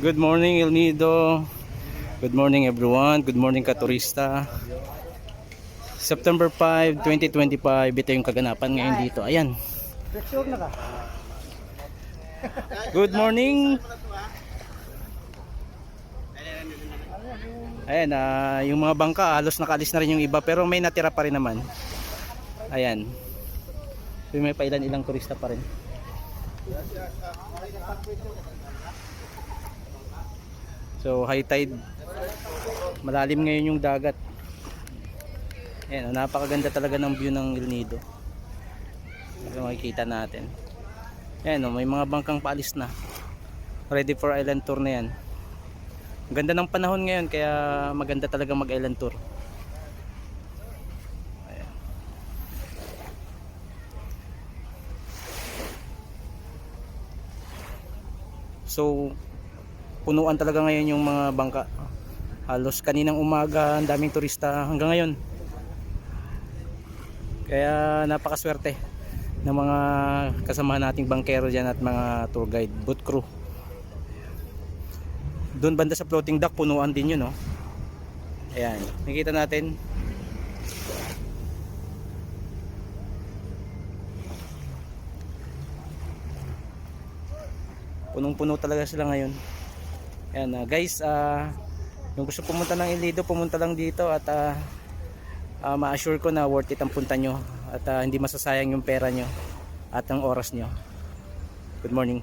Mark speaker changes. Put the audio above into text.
Speaker 1: Good morning El Nido. Good morning everyone. Good morning katurista. September 5, 2025. Ito yung kaganapan ngayon dito. Ayan. Good morning. Ayan, yung mga bangka halos nakaalis na rin yung iba pero may natira pa rin naman. Ayan. May ilang turista pa rin. So high tide, malalim ngayon yung dagat. Ayan, napakaganda talaga ng view ng El Nido. Ito makikita natin. Ayan, may mga bangkang paalis na, ready for island tour na yan. Ang ganda ng panahon ngayon kaya maganda talaga mag island tour. Ayan. So punuan talaga ngayon yung mga bangka. Halos kaninang umaga ang daming turista hanggang ngayon. Kaya napakaswerte ng mga kasamahan nating bangkero dyan at mga tour guide, boat crew. Doon banda sa floating dock punuan din yun, no? Ayan, nakikita natin. Punong-puno talaga sila ngayon. Ayan, guys, yung gusto pumunta ng El Nido, pumunta lang dito at ma-assure ko na worth it ang punta nyo at hindi masasayang yung pera nyo at ang oras nyo. Good morning.